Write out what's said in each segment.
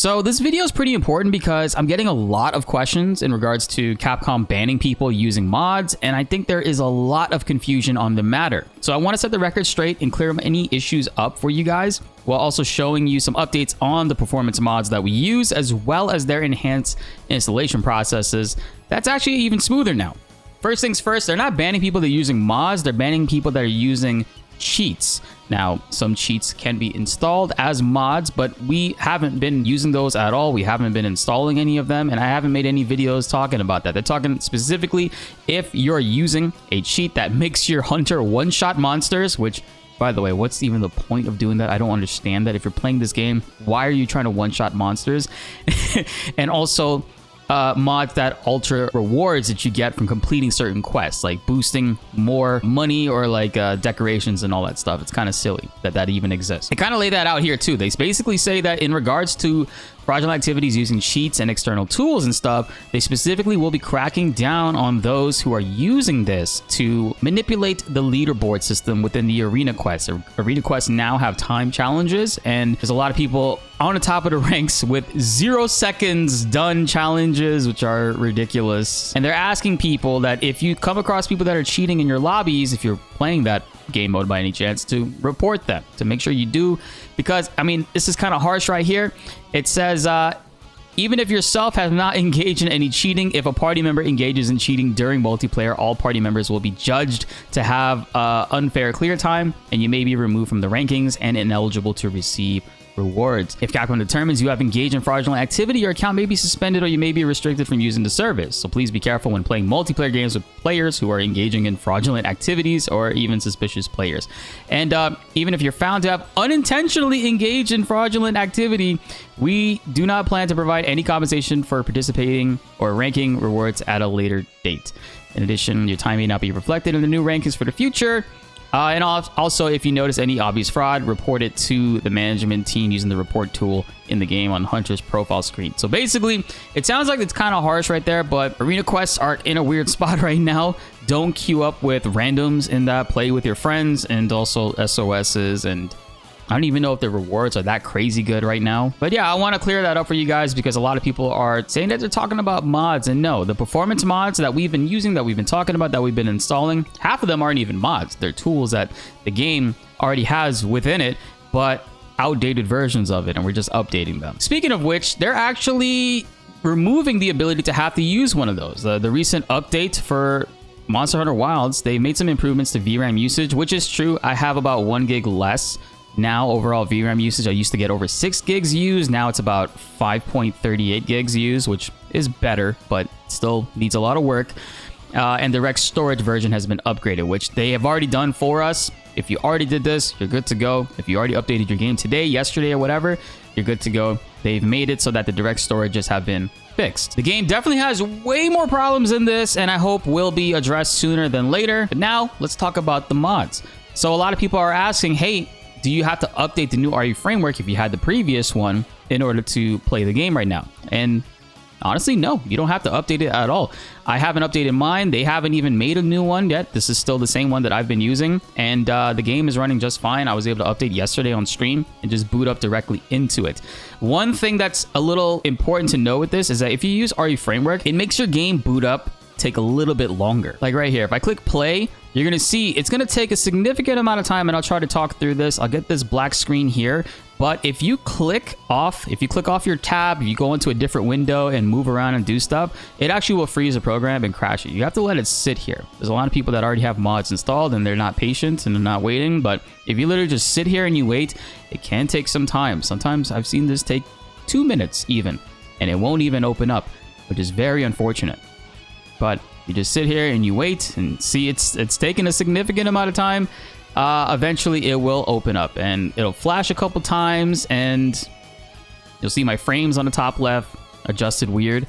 So this video is pretty important because I'm getting a lot of questions in regards to Capcom banning people using mods, and I think there is a lot of confusion on the matter. So I want to set the record straight and clear any issues up for you guys, while also showing you some updates on the performance mods that we use, as well as their enhanced installation processes. That's actually even smoother now. First things first, they're not banning people that are using mods, they're banning people that are using cheats. Now, some cheats can be installed as mods, but we haven't been using those at all. We haven't been installing any of them, and I haven't made any videos talking about that. They're talking specifically if you're using a cheat that makes your hunter one-shot monsters, which, by the way, what's even the point of doing that? I don't understand that. If you're playing this game, why are you trying to one-shot monsters? And also, mods that alter rewards that you get from completing certain quests, like boosting more money or like decorations and all that stuff. It's kind of silly that that even exists. They kind of lay that out here too. They basically say that in regards to fraudulent activities using cheats and external tools and stuff, they specifically will be cracking down on those who are using this to manipulate the leaderboard system within the arena quests. Arena quests now have time challenges, and there's a lot of people on the top of the ranks with 0 seconds done challenges, which are ridiculous. And they're asking people that if you come across people that are cheating in your lobbies, if you're playing that game mode by any chance, to report them, to make sure you do, because I mean, this is kind of harsh right here. It says even if yourself have not engaged in any cheating, if a party member engages in cheating during multiplayer, all party members will be judged to have unfair clear time, and you may be removed from the rankings and ineligible to receive rewards. If Capcom determines you have engaged in fraudulent activity, your account may be suspended or you may be restricted from using the service. So please be careful when playing multiplayer games with players who are engaging in fraudulent activities or even suspicious players. And even if you're found to have unintentionally engaged in fraudulent activity, we do not plan to provide any compensation for participating or ranking rewards at a later date. In addition, your time may not be reflected in the new rankings for the future. And also, if you notice any obvious fraud, report it to the management team using the report tool in the game on Hunter's profile screen. So basically, it sounds like it's kind of harsh right there, but arena quests are in a weird spot right now. Don't queue up with randoms in that. Play with your friends, and also SOSs, and I don't even know if the rewards are that crazy good right now. But yeah, I want to clear that up for you guys because a lot of people are saying that they're talking about mods. And no, the performance mods that we've been using, that we've been talking about, that we've been installing, half of them aren't even mods. They're tools that the game already has within it, but outdated versions of it, and we're just updating them. Speaking of which, they're actually removing the ability to have to use one of those. The recent update for Monster Hunter Wilds, they made some improvements to VRAM usage, which is true. I have about 1 gig less now overall VRAM usage. I used to get over 6 gigs used. Now it's about 5.38 gigs used, which is better, but still needs a lot of work. And the direct storage version has been upgraded, which they have already done for us. If you already did this, you're good to go. If you already updated your game today, yesterday, or whatever, you're good to go. They've made it so that the direct storages have been fixed. The game definitely has way more problems than this, and I hope will be addressed sooner than later. But now, let's talk about the mods. So a lot of people are asking, hey, do you have to update the new RE framework if you had the previous one in order to play the game right now? And honestly, no, you don't have to update it at all. I haven't updated mine. They haven't even made a new one yet. This is still the same one that I've been using, and the game is running just fine. I was able to update yesterday on stream and just boot up directly into it. One thing that's a little important to know with this is that if you use RE framework, it makes your game boot up take a little bit longer. Like right here, if I click play, you're gonna see it's gonna take a significant amount of time, and I'll try to talk through this. I'll get this black screen here, but if you click off your tab, if you go into a different window and move around and do stuff, it actually will freeze the program and crash it. You have to let it sit here. There's a lot of people that already have mods installed and they're not patient and they're not waiting, but if you literally just sit here and you wait, it can take some time. Sometimes I've seen this take 2 minutes even, and it won't even open up, which is very unfortunate. But you just sit here and you wait and see it's taken a significant amount of time. Eventually it will open up and it'll flash a couple times, and you'll see my frames on the top left adjusted weird.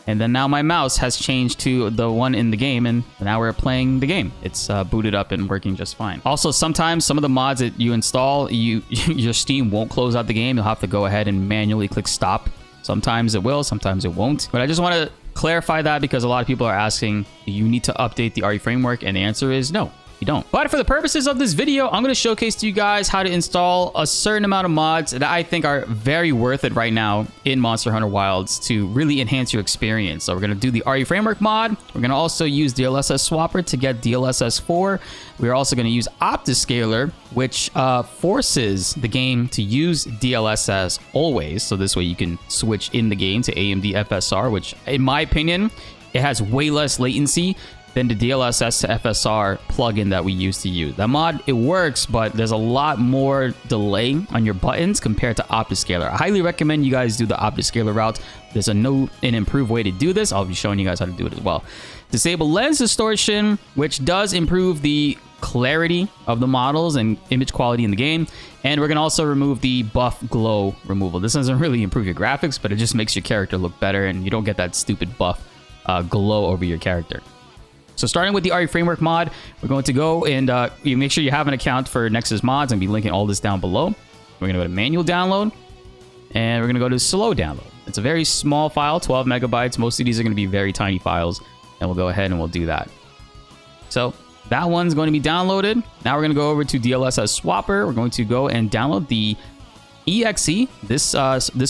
And then now my mouse has changed to the one in the game, and now we're playing the game. It's booted up and working just fine. Also, sometimes some of the mods that you install, your Steam won't close out the game. You'll have to go ahead and manually click stop. Sometimes it will, sometimes it won't. But I just want to clarify that because a lot of people are asking, do you need to update the RE framework? And the answer is no. you don't. But for the purposes of this video, I'm going to showcase to you guys how to install a certain amount of mods that I think are very worth it right now in Monster Hunter Wilds to really enhance your experience. So we're going to do the RE Framework mod. We're going to also use DLSS Swapper to get DLSS 4. We're also going to use Optiscaler, which forces the game to use DLSS always. So this way you can switch in the game to AMD FSR, which in my opinion, it has way less latency than the DLSS to FSR plugin that we used to use. That mod, it works, but there's a lot more delay on your buttons compared to Optiscaler. I highly recommend you guys do the Optiscaler route. There's a new and improved way to do this. I'll be showing you guys how to do it as well. Disable lens distortion, which does improve the clarity of the models and image quality in the game. And we're going to also remove the buff glow removal. This doesn't really improve your graphics, but it just makes your character look better and you don't get that stupid buff glow over your character. So starting with the RE Framework mod, we're going to go and you make sure you have an account for Nexus Mods. I'm going to be linking all this down below. We're going to go to manual download and we're going to go to slow download. It's a very small file, 12 megabytes. Most of these are going to be very tiny files, and we'll go ahead and we'll do that. So that one's going to be downloaded. Now we're going to go over to DLSS Swapper. We're going to go and download the EXE, this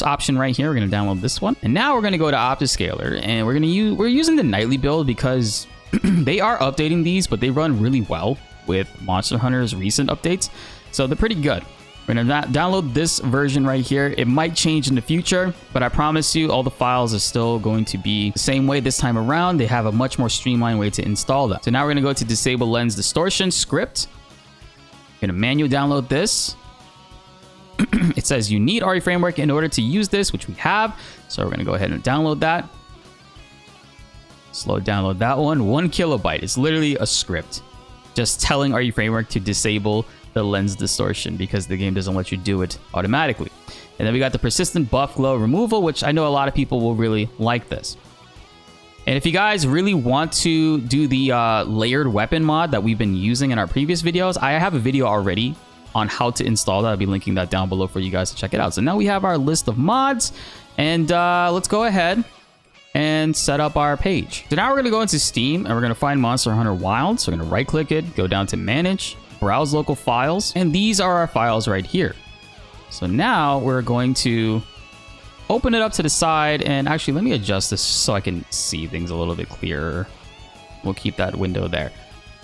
option right here. We're going to download this one. And now we're going to go to Optiscaler, and we're using the nightly build because they are updating these, but they run really well with Monster Hunter's recent updates. So they're pretty good. We're going to download this version right here. It might change in the future, but I promise you all the files are still going to be the same way this time around. They have a much more streamlined way to install them. So now we're going to go to disable lens distortion script. We're going to manually download this. It says you need RE Framework in order to use this, which we have. So we're going to go ahead and download that. Slow download that one. 1 kilobyte. It's literally a script just telling RE Framework to disable the lens distortion because the game doesn't let you do it automatically. And then we got the persistent buff glow removal, which I know a lot of people will really like this. And if you guys really want to do the layered weapon mod that we've been using in our previous videos, I have a video already on how to install that. I'll be linking that down below for you guys to check it out. So now we have our list of mods, and let's go ahead and set up our page. So now we're going to go into Steam and we're going to find Monster Hunter Wilds. So we're going to right click it, go down to manage, browse local files, and these are our files right here. So now we're going to open it up to the side, and actually let me adjust this so I can see things a little bit clearer. We'll keep that window there.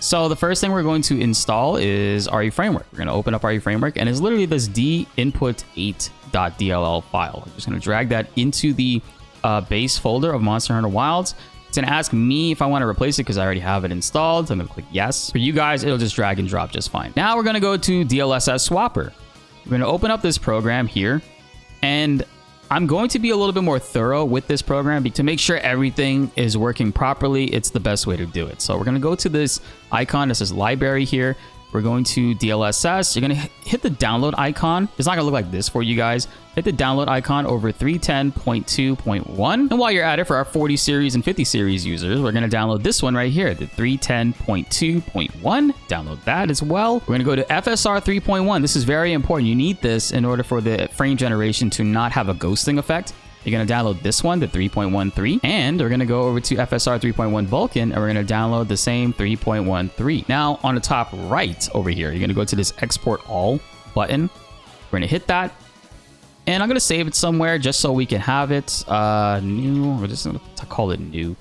So the first thing we're going to install is RE Framework. We're going to open up RE Framework, and it's literally this dinput8.dll file. I'm just going to drag that into the base folder of Monster Hunter Wilds. It's going to ask me if I want to replace it because I already have it installed. So I'm going to click yes. For you guys, it'll just drag and drop just fine. Now we're going to go to DLSS Swapper. We're going to open up this program here, and I'm going to be a little bit more thorough with this program to make sure everything is working properly. It's the best way to do it. So we're going to go to this icon. This is library here. We're going to DLSS. You're going to hit the download icon. It's not going to look like this for you guys. Hit the download icon over 310.2.1. And while you're at it, for our 40 series and 50 series users, we're going to download this one right here, the 310.2.1. Download that as well. We're going to go to FSR 3.1. This is very important. You need this in order for the frame generation to not have a ghosting effect. You're going to download this one, the 3.13, and we're going to go over to FSR 3.1 Vulkan, and we're going to download the same 3.13. Now, on the top right over here, you're going to go to this Export All button. We're going to hit that, and I'm going to save it somewhere just so we can have it new. We're just going to call it new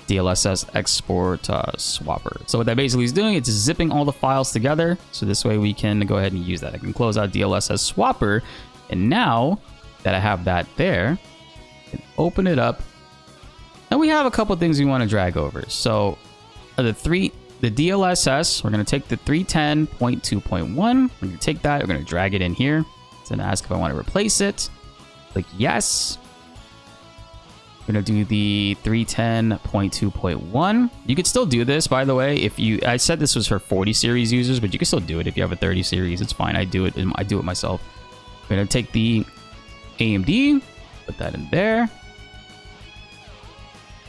DLSS Export Swapper. So what that basically is doing, it's zipping all the files together, so this way we can go ahead and use that. I can close out DLSS Swapper, and now that I have that there, open it up, and we have a couple things we want to drag over. So the DLSS, we're going to take the 310.2.1. We're going to take that, we're going to drag it in here. It's going to ask if I want to replace it. Click yes. We're going to do the 310.2.1. You could still do this, by the way. I said this was for 40 series users, but you can still do it if you have a 30 series. It's fine. I do it myself. We're going to take the AMD, put that in there,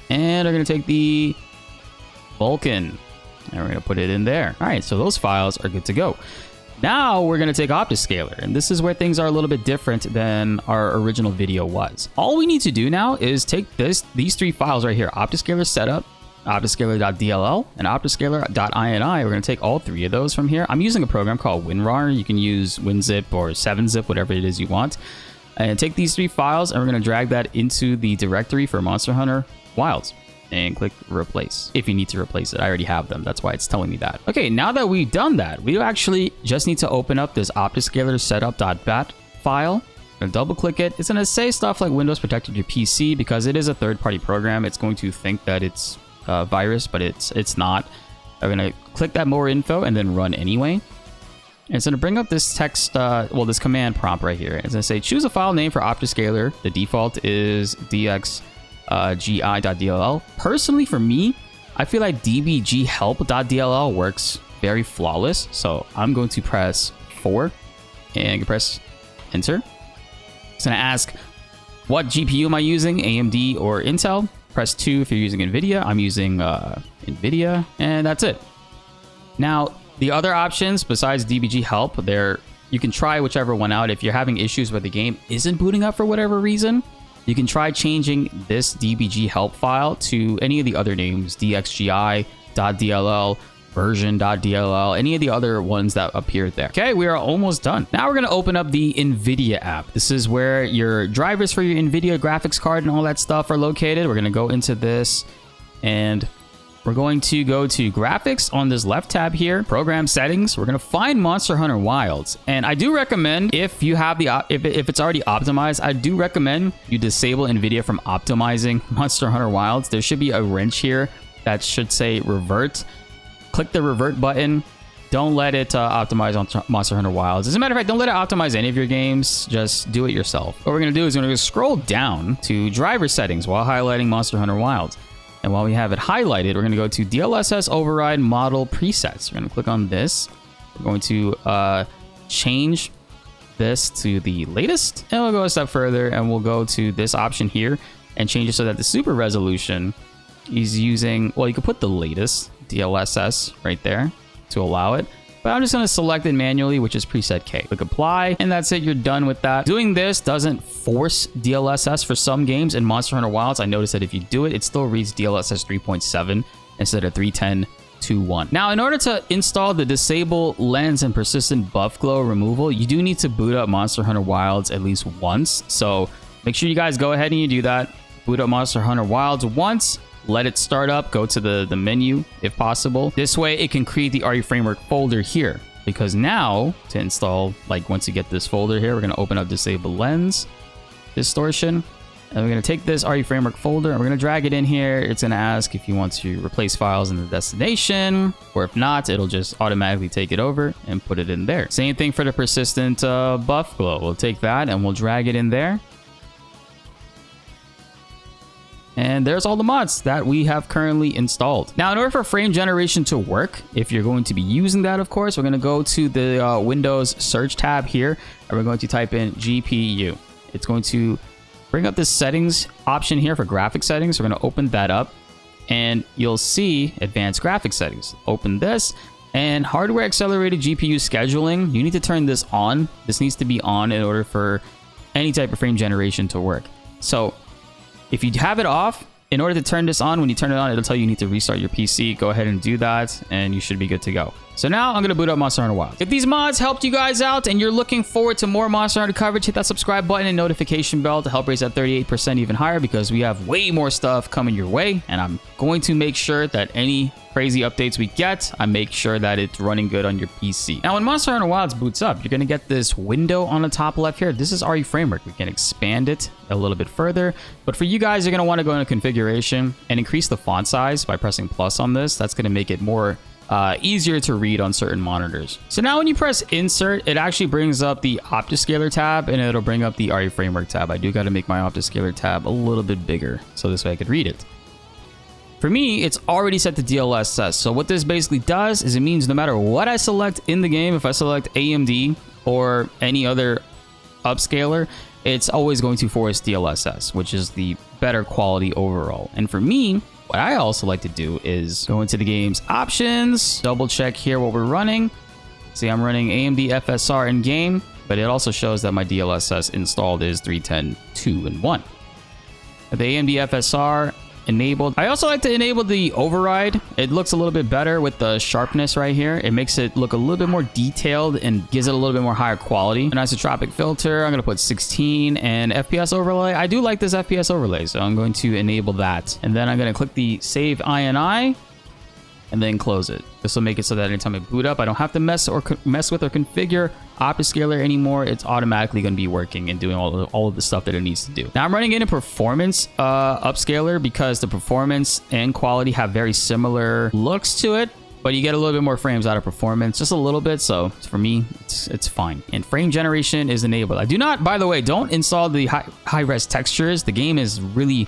and we're going to take the Vulkan, and we're going to put it in there. All right, so those files are good to go. Now we're going to take Optiscaler, and this is where things are a little bit different than our original video was. All we need to do now is take these three files right here, Optiscaler setup, Optiscaler.dll, and Optiscaler.ini. We're going to take all three of those from here. I'm using a program called WinRAR. You can use WinZip or 7-Zip, whatever it is you want. And take these three files, and we're going to drag that into the directory for Monster Hunter Wilds. And click replace if you need to replace it. I already have them. That's why it's telling me that. Okay, now that we've done that, we actually just need to open up this Optiscaler setup.bat file. I'm going to double click it. It's going to say stuff like Windows protected your PC because it is a third-party program. It's going to think that it's a virus, but it's not. I'm going to click that more info and then run anyway. And it's going to bring up this text, this command prompt right here. It's going to say choose a file name for Optiscaler. The default is dxgi.dll. Personally, for me, I feel like dbghelp.dll works very flawless. So I'm going to press 4 and press enter. It's going to ask, what GPU am I using, AMD or Intel? Press 2 if you're using NVIDIA. I'm using NVIDIA, and that's it. Now, the other options besides DBG help, you can try whichever one out. If you're having issues where the game isn't booting up for whatever reason, you can try changing this DBG help file to any of the other names, dxgi.dll, version.dll, any of the other ones that appeared there. Okay, we are almost done. Now we're going to open up the NVIDIA app. This is where your drivers for your NVIDIA graphics card and all that stuff are located. We're going to go into this and we're going to go to graphics on this left tab here, program settings. We're going to find Monster Hunter Wilds. And I do recommend if you have if it's already optimized, I do recommend you disable NVIDIA from optimizing Monster Hunter Wilds. There should be a wrench here that should say revert. Click the revert button. Don't let it optimize on Monster Hunter Wilds. As a matter of fact, don't let it optimize any of your games. Just do it yourself. What we're going to do is we're going to scroll down to driver settings while highlighting Monster Hunter Wilds. And while we have it highlighted, we're going to go to DLSS override model presets. We're going to click on this. We're going to change this to the latest. And we'll go a step further and we'll go to this option here and change it so that the super resolution is using, well, you can put the latest DLSS right there to allow it, but I'm just going to select it manually, which is preset K. Click apply, and that's it. You're done with that. Doing this doesn't force DLSS for some games. In Monster Hunter Wilds, I noticed that if you do it, it still reads DLSS 3.7 instead of 3.10.2.1. Now, in order to install the disable lens and persistent buff glow removal, you do need to boot up Monster Hunter Wilds at least once. So make sure you guys go ahead and you do that. Boot up Monster Hunter Wilds once. Let it start up, go to the menu if possible. This way it can create the RE framework folder here, because now to install, like once you get this folder here, we're going to open up disable lens distortion, and we're going to take this RE framework folder and we're going to drag it in here. It's going to ask if you want to replace files in the destination, or if not, it'll just automatically take it over and put it in there. Same thing for the persistent buff glow. We'll take that and we'll drag it in there. And there's all the mods that we have currently installed. Now, in order for frame generation to work, if you're going to be using that, of course, we're going to go to the Windows search tab here, and we're going to type in GPU. It's going to bring up this settings option here for graphic settings. We're going to open that up, and you'll see advanced graphic settings. Open this, and hardware accelerated GPU scheduling. You need to turn this on. This needs to be on in order for any type of frame generation to work. So if you have it off, in order to turn this on, when you turn it on, it'll tell you need to restart your PC. Go ahead and do that, and you should be good to go. So now I'm going to boot up Monster Hunter Wilds. If these mods helped you guys out and you're looking forward to more Monster Hunter coverage, hit that subscribe button and notification bell to help raise that 38% even higher, because we have way more stuff coming your way, and I'm going to make sure that any crazy updates we get, I make sure that it's running good on your PC. Now, when Monster Hunter Wilds boots up, you're going to get this window on the top left here. This is RE Framework. We can expand it a little bit further, but for you guys, you're going to want to go into configuration and increase the font size by pressing plus on this. That's going to make it more easier to read on certain monitors. So now when you press insert, it actually brings up the Optiscaler tab, and it'll bring up the RE Framework tab. I do got to make my Optiscaler tab a little bit bigger so this way I could read it. For me, it's already set to DLSS. So what this basically does is it means no matter what I select in the game, if I select AMD or any other upscaler, it's always going to force DLSS, which is the better quality overall. And for me, what I also like to do is go into the game's options, double check here what we're running. See, I'm running AMD FSR in game, but it also shows that my DLSS installed is 3.10.2.1. The AMD FSR enabled. I also like to enable the override. It looks a little bit better with the sharpness right here. It makes it look a little bit more detailed and gives it a little bit more higher quality. An isotropic filter, I'm going to put 16, and FPS overlay. I do like this FPS overlay, so I'm going to enable that. And then I'm going to click the save INI and then close it. This will make it so that anytime I boot up, I don't have to mess with or configure Optiscaler anymore. It's automatically going to be working and doing all of the stuff that it needs to do. Now I'm running in a performance upscaler because the performance and quality have very similar looks to it, but you get a little bit more frames out of performance, just a little bit. So for me, it's fine. And frame generation is enabled. I do not, by the way, don't install the high-res textures. The game is really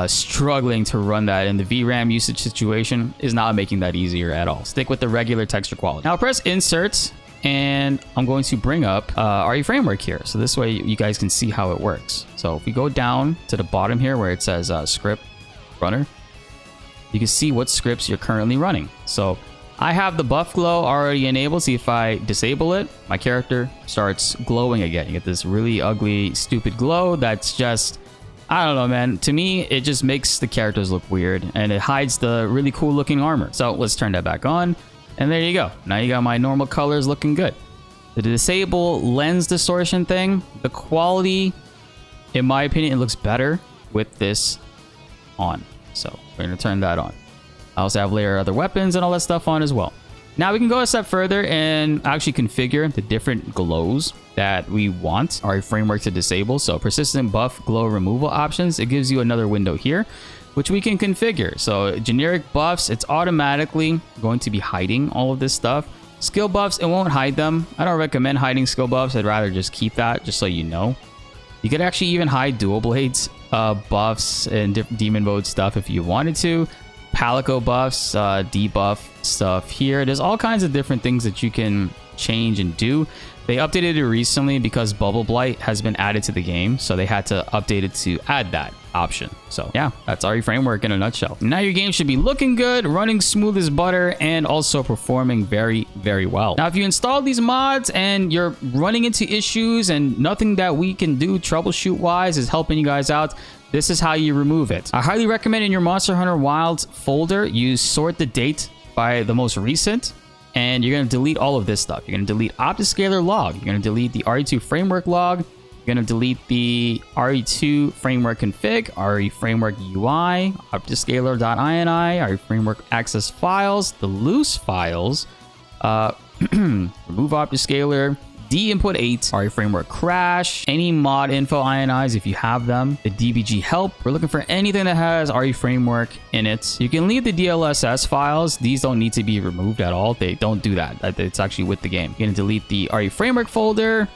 struggling to run that, and the VRAM usage situation is not making that easier at all. Stick with the regular texture quality. Now press insert, and I'm going to bring up RE Framework here, so this way you guys can see how it works. So if we go down to the bottom here where it says script runner, you can see what scripts you're currently running. So I have the buff glow already enabled. See, if I disable it, my character starts glowing again. You get this really ugly, stupid glow that's just, I don't know, man. To me, it just makes the characters look weird, and it hides the really cool looking armor. So let's turn that back on, and there you go. Now you got my normal colors looking good. The disable lens distortion thing, the quality, in my opinion, it looks better with this on. So we're going to turn that on. I also have layer other weapons and all that stuff on as well. Now we can go a step further and actually configure the different glows that we want our framework to disable. So persistent buff glow removal options, it gives you another window here, which we can configure. So generic buffs, it's automatically going to be hiding all of this stuff. Skill buffs, it won't hide them. I don't recommend hiding skill buffs. I'd rather just keep that, just so you know. You could actually even hide dual blades buffs and demon mode stuff if you wanted to. Palico buffs, debuff stuff here. There's all kinds of different things that you can change and do. They updated it recently because Bubble Blight has been added to the game, so they had to update it to add that option. So yeah, that's RE Framework in a nutshell. Now your game should be looking good, running smooth as butter, and also performing very, very well. Now if you install these mods and you're running into issues and nothing that we can do troubleshoot wise is helping you guys out, this is how you remove it. I highly recommend in your Monster Hunter Wilds folder, you sort the date by the most recent, and you're going to delete all of this stuff. You're going to delete Optiscaler log. You're going to delete the RE2 framework log. You're going to delete the RE2 framework config, RE framework UI, Optiscaler.ini, RE framework access files, the loose files, remove Optiscaler, D-input 8, RE framework crash, any mod info INIs if you have them, the DBG help. We're looking for anything that has RE framework in it. You can leave the DLSS files. These don't need to be removed at all. They don't do that. It's actually with the game. You're going to delete the RE framework folder,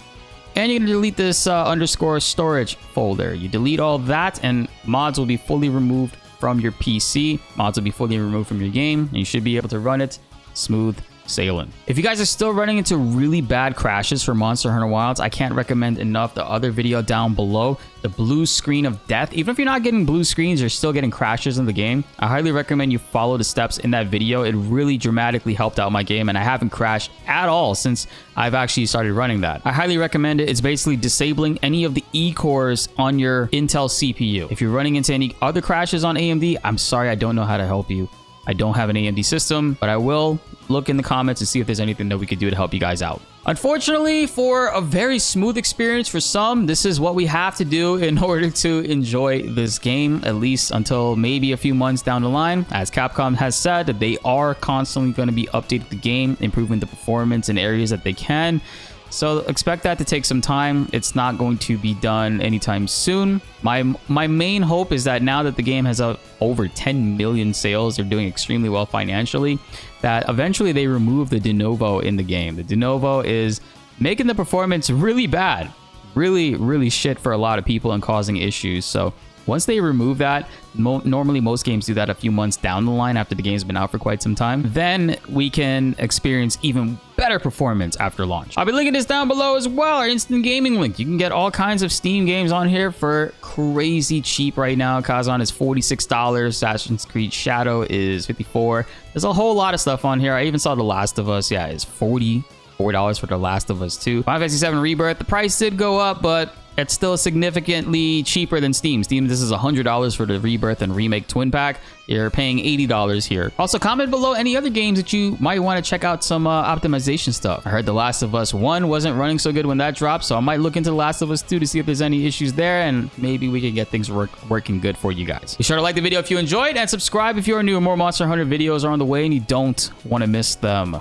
and you're going to delete this underscore storage folder. You delete all that, and mods will be fully removed from your PC. Mods will be fully removed from your game, and you should be able to run it smooth sailing. If you guys are still running into really bad crashes for Monster Hunter Wilds, I can't recommend enough the other video down below, the blue screen of death. Even if you're not getting blue screens, you're still getting crashes in the game. I highly recommend you follow the steps in that video. It really dramatically helped out my game, and I haven't crashed at all since I've actually started running that. I highly recommend it. It's basically disabling any of the E-cores on your Intel CPU. If you're running into any other crashes on AMD, I'm sorry, I don't know how to help you. I don't have an AMD system, but I will look in the comments and see if there's anything that we could do to help you guys out. Unfortunately, for a very smooth experience for some, this is what we have to do in order to enjoy this game, at least until maybe a few months down the line. As Capcom has said, that they are constantly going to be updating the game, improving the performance in areas that they can. So expect that to take some time. It's not going to be done anytime soon. My main hope is that now that the game has over 10 million sales, they're doing extremely well financially, that eventually they remove the de novo in the game. The de novo is making the performance really bad, really shit for a lot of people and causing issues. So once they remove that, normally most games do that a few months down the line after the game's been out for quite some time, then we can experience even better performance after launch. I'll be linking this down below as well, our instant gaming link. You can get all kinds of Steam games on here for crazy cheap right now. Kazan is $46, Assassin's Creed Shadow is $54. There's a whole lot of stuff on here. I even saw The Last of Us, yeah, it's $44 for The Last of Us 2. Final Fantasy VII Rebirth, the price did go up, but it's still significantly cheaper than Steam. Steam, this is $100 for the Rebirth and Remake Twin Pack. You're paying $80 here. Also, comment below any other games that you might want to check out some optimization stuff. I heard The Last of Us 1 wasn't running so good when that dropped, so I might look into The Last of Us 2 to see if there's any issues there, and maybe we can get things working good for you guys. Be sure to like the video if you enjoyed, and subscribe if you're new. More Monster Hunter videos are on the way and you don't want to miss them.